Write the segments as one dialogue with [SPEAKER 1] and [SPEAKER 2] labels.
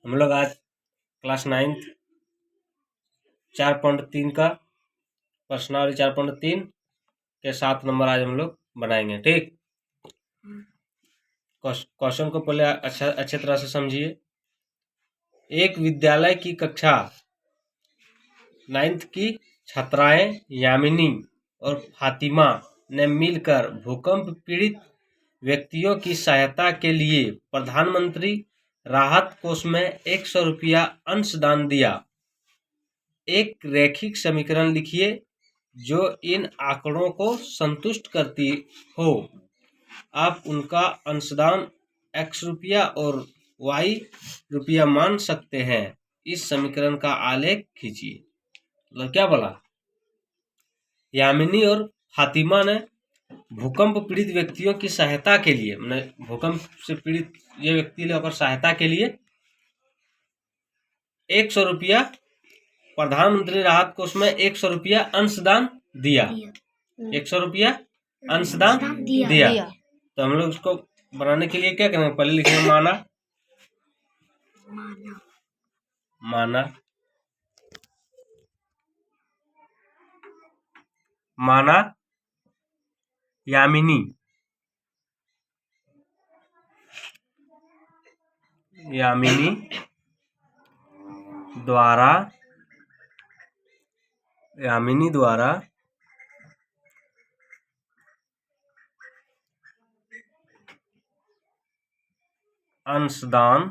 [SPEAKER 1] हम लोग आज क्लास 9 4.3 का प्रश्नावली 4.3 के 7 नंबर आज हम लोग बनाएंगे। ठीक, क्वेश्चन को पहले अच्छे तरह से समझिए। एक विद्यालय की कक्षा 9th की छात्राएं यामिनी और फातिमा ने मिलकर भूकंप पीड़ित व्यक्तियों की सहायता के लिए प्रधानमंत्री राहत कोष में 100 रुपया अंशदान दिया। एक रैखिक समीकरण लिखिए जो इन आंकड़ों को संतुष्ट करती हो। आप उनका अंशदान x रुपया और y रुपया मान सकते हैं। इस समीकरण का आलेख खींचिए। मतलब क्या बोला, यामिनी और फातिमा ने भूकंप पीड़ित व्यक्तियों की सहायता के लिए, भूकंप से पीड़ित ये व्यक्ति लोग सहायता के लिए 100 रुपया प्रधानमंत्री राहत कोष में 100 रुपया अंशदान दिया। 100 रुपया अंशदान दिया। तो हम लोग उसको बनाने के लिए क्या करेंगे, पहले लिखेंगे माना यामिनी द्वारा अंशदान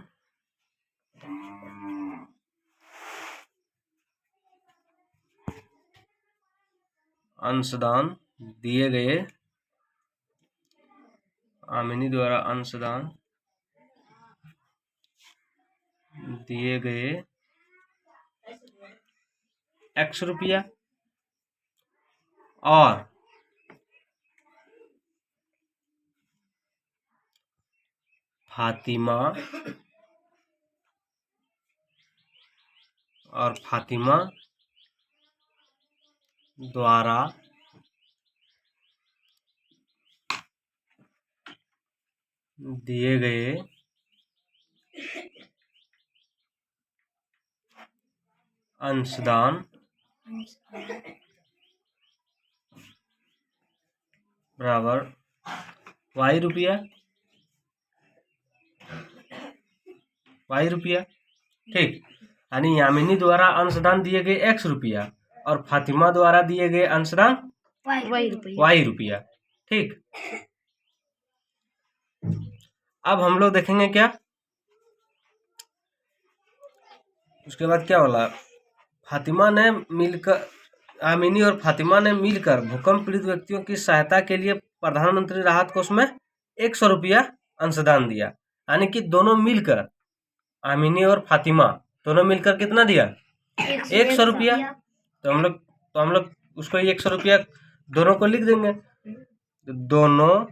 [SPEAKER 1] दिए गए, यामिनी द्वारा अंशदान दिए गए x रुपया और फातिमा द्वारा दिए गए अंशदान बराबर y रुपया। ठीक, यानी यामिनी द्वारा अंशदान दिए गए x रुपया और फातिमा द्वारा दिए गए अंशदान y रुपया। ठीक, अब हम लोग देखेंगे क्या, उसके बाद क्या बोला, यामिनी और फातिमा ने मिलकर भूकंप पीड़ित व्यक्तियों की सहायता के लिए प्रधानमंत्री राहत कोष में 100 रुपया अंशदान दिया। यानी कि दोनों मिलकर, यामिनी और फातिमा दोनों मिलकर कितना दिया, 100 रुपया। तो हम लोग उसको 100 रुपया दोनों को लिख देंगे। दोनों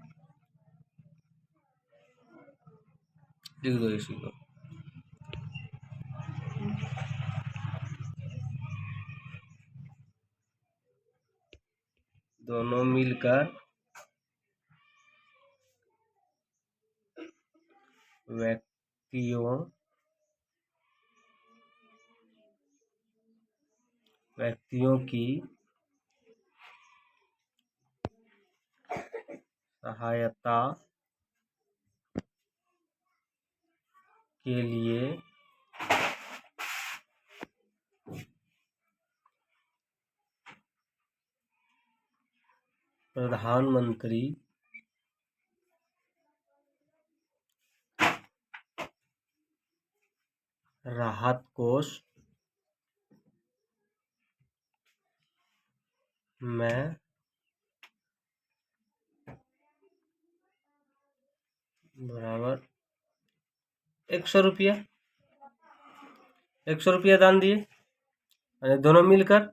[SPEAKER 1] लिख दो इसी को। दोनों मिलकर व्यक्तियों की सहायता के लिए प्रधानमंत्री राहत कोष में बराबर 100 रुपया दान दिए, यानी दोनों मिलकर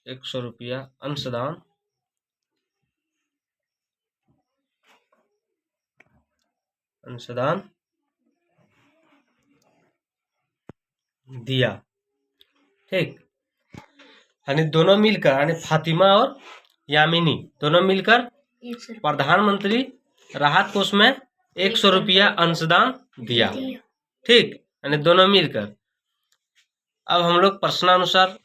[SPEAKER 1] 100 रुपया अंशदान दिया। ठीक, यानी दोनों मिलकर, यानी फातिमा और यामिनी दोनों मिलकर प्रधानमंत्री राहत कोष में 100 रुपया अंशदान दिया, ठीक, यानी दोनों मिलकर। अब हम लोग प्रश्नानुसार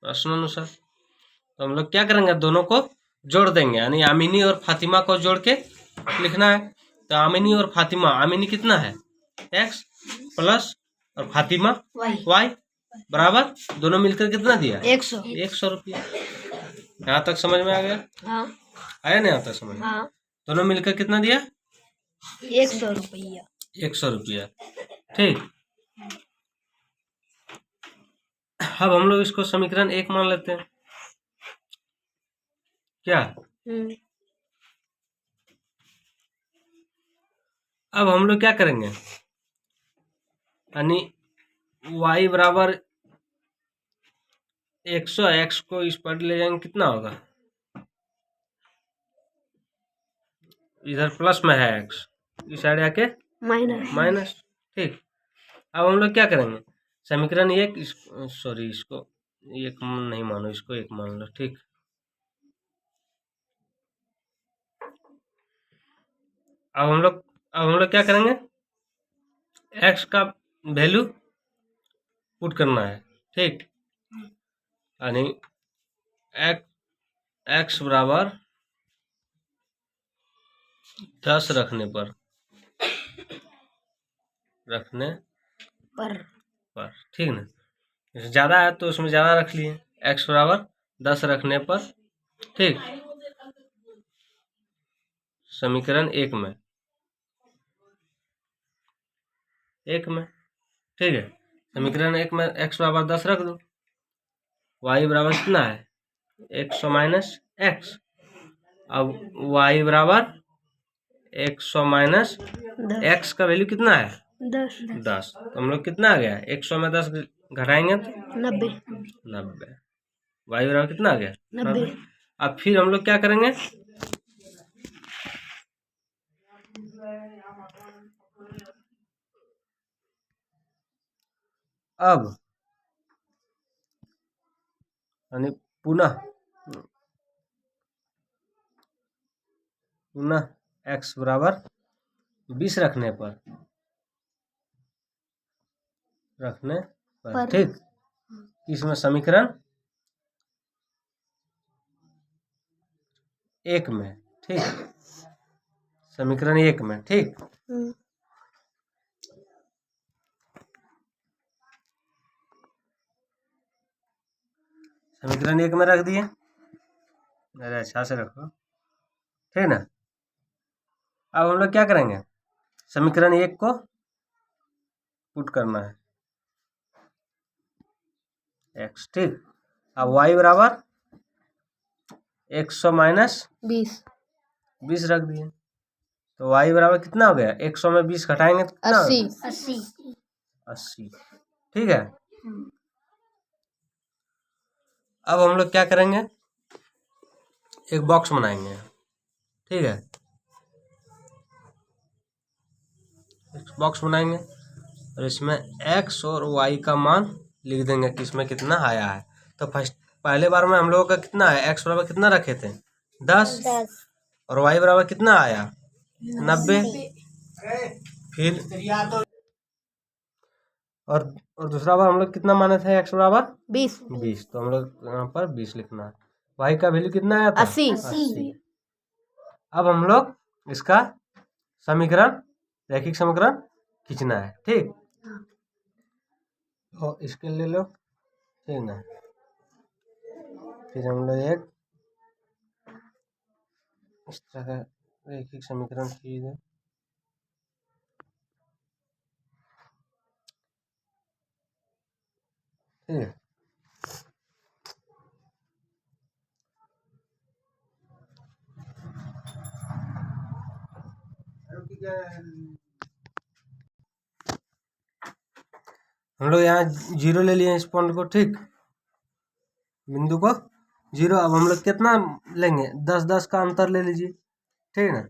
[SPEAKER 1] तो हम लोग क्या करेंगे, दोनों को जोड़ देंगे, यानी आमिनी और फातिमा को जोड़ के लिखना है। तो आमिनी और फातिमा, आमिनी कितना है x प्लस और फातिमा y बराबर, दोनों मिलकर कितना दिया 100 रुपया। यहाँ तक समझ में आ गया?
[SPEAKER 2] हाँ।
[SPEAKER 1] आया ना यहाँ तक समझ में?
[SPEAKER 2] हाँ।
[SPEAKER 1] दोनों मिलकर कितना दिया
[SPEAKER 2] 100 रुपया।
[SPEAKER 1] 100 रुपया, ठीक। अब हम लोग इसको समीकरण 1 मान लेते हैं, क्या? अब हम लोग क्या करेंगे, यानी y बराबर 100, x को इस पर ले जाएंगे, कितना होगा, इधर प्लस में है x, इस साइड आके माइनस, ठीक। अब हम लोग क्या करेंगे, समीकरण 1 इसको 1 नहीं मानो, इसको 1 मान लो, ठीक। अब हम लोग क्या करेंगे, x का वैल्यू पुट करना है, ठीक, यानी x बराबर 10 रखने पर ठीक ना, ज़्यादा है तो उसमें ज़्यादा रख लिए, x बराबर 10 रखने पर, ठीक। समीकरण 1 में ठीक है, समीकरण 1 में x बराबर 10 रख दो, y बराबर कितना है 100 माइनस x। अब y बराबर 100 माइनस x का वैल्यू कितना है 10। तो हम लोग कितना आ गया, 100 में 10 घटाएंगे तो 90। y बराबर कितना आ गया 90। अब फिर हम लोग क्या करेंगे, अब यानी पुनः x बराबर 20 रखने पर ठीक, इसमें समीकरण 1 में, ठीक, समीकरण 1 में, ठीक। समीकरण 1 में रख दिए, अरे अच्छा से रखो, ठीक ना। अब हम लोग क्या करेंगे, समीकरण 1 को पुट करना है x, ठीक। अब y बराबर 100 माइनस 20 रख दिए, तो y बराबर कितना हो गया, 100 में 20 घटाएंगे तो कितना 80, ठीक है। अब हम लोग क्या करेंगे, एक बॉक्स बनाएंगे, ठीक है, एक बॉक्स बनाएंगे और इसमें x और y का मान लिख देंगे कि इसमें कितना आया है। तो पहले बार में हम लोगों का कितना है, x बराबर कितना रखे थे 10 और y बराबर कितना आया 90। फिर और दूसरा बार हम लोग कितना माने थे, x बराबर 20, तो हम लोग यहाँ पर 20 लिखना है। y का वैल्यू कितना आया था 80। अब हम लोग इसका समीकरण, रैखिक समीकरण खींचना है, ठीक। तो इसके ले लो, ठीक ना। फिर हम लोग एक इस तरह का रैखिक समीकरण खींच दें, ठीक है। हम लोग यहाँ 0 ले लिए इस पॉइंट को, ठीक, बिंदु को 0। अब हम लोग कितना लेंगे, 10-10 का अंतर ले लीजिए, ठीक है ना।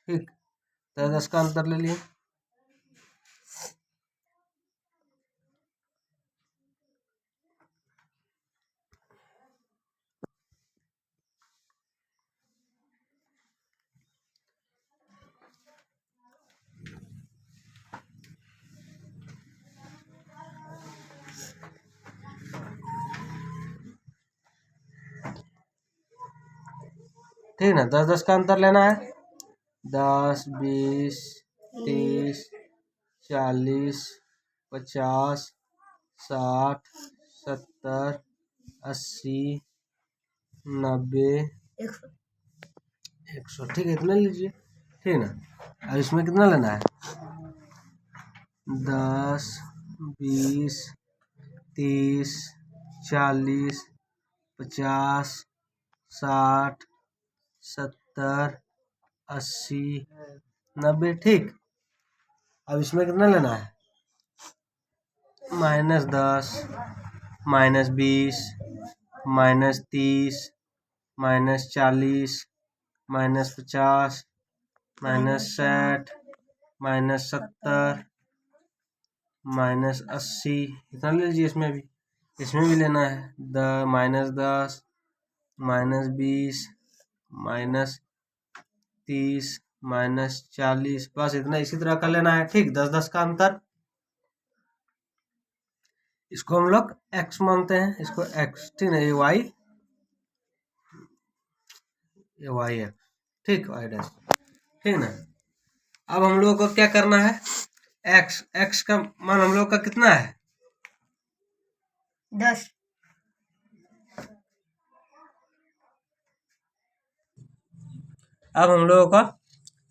[SPEAKER 1] ठीक, 10 का अंतर ले लिए। ठीक ना, 10 का अंतर लेना है। 10, 20, 30, 40, 50, 60, 70, 80, 90, 100। ठीक है, इतना लीजिए। ठीक ना, अब इसमें कितना लेना है? 10, 20, 30, 40, 50, 60, 70, 80, 90। ठीक, अब इसमें कितना लेना है? -10, -20, -30, -40, -50, -60, -70, -80। इतना ले लीजिए। इसमें भी लेना है। -10, -20, -30, -40। बस इतना इसी तरह का लेना है। ठीक, 10 का अंतर। इसको हम लोग x मानते हैं, इसको x। ठीक है, ये y, ये y है। ठीक, y डैश। ठीक ना, अब हम लोग को क्या करना है? x का मान हम लोग का कितना है?
[SPEAKER 2] 10।
[SPEAKER 1] अब हम लोगों का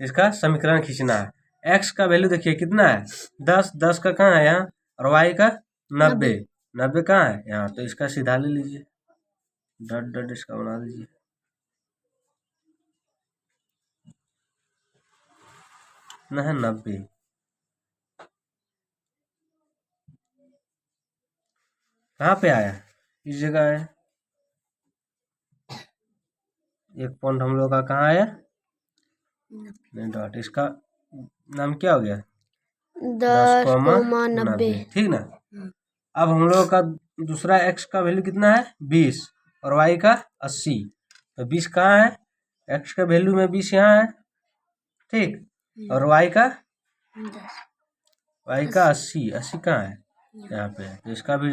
[SPEAKER 1] इसका समीकरण खींचना है। x का वैल्यू देखिए कितना है? 10 का कहाँ है? यहाँ। और y का 90 कहाँ है? यहाँ। तो इसका सीधा ले लीजिए, डॉट डॉट इसका बना दीजिए। ना है 90, कहाँ पे आया? इस जगह है। एक पॉइंट हम लोग का कहाँ आया? नहीं, डॉट। इसका नाम क्या हो गया? 10,90। ठीक ना, अब हम लोग का दूसरा x का वैल्यू कितना है? 20 और y का 80। तो 20 कहाँ है? x का वैल्यू में 20 यहाँ है। ठीक, और y का 80 कहाँ है? यहाँ पे है। तो इसका भी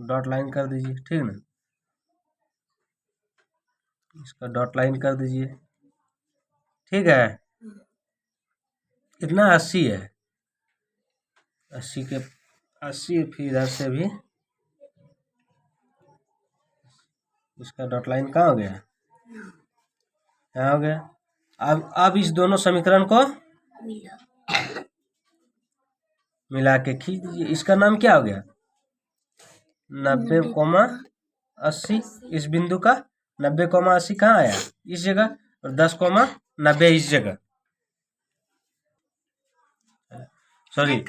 [SPEAKER 1] डॉट लाइन कर दीजिए। ठीक ना, इसका डॉट लाइन कर दीजिए। ठीक है, कितना? 80 है। 80 फिर इधर से भी इसका डॉट लाइन कहाँ हो गया? यहाँ हो गया। अब इस दोनों समीकरण को मिला के खींच दीजिए। इसका नाम क्या हो गया? 90,80। इस बिंदु का 90,80 कहाँ आया? इस जगह। और 10,90 इस जगह। सॉरी,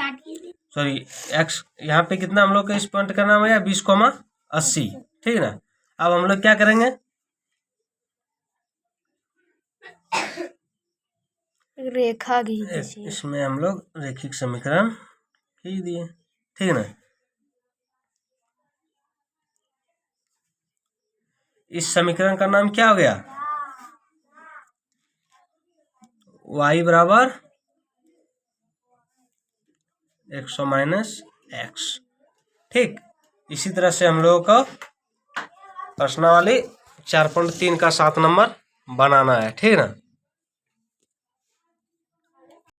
[SPEAKER 1] x यहाँ पे कितना हम लोग का इस पॉइंट का नाम आया? 20,80। ठीक ना, अब हम लोग क्या करेंगे?
[SPEAKER 2] रेखा खींच दीजिए।
[SPEAKER 1] इसमें हम लोग रेखिक समीकरण खींच दिए। ठीक ना, इस समीकरण का नाम क्या हो गया? y बराबर 100 - x। ठीक, इसी तरह से हम लोगों को प्रश्नावली 4.3 का 7 नंबर बनाना है। ठीक ना।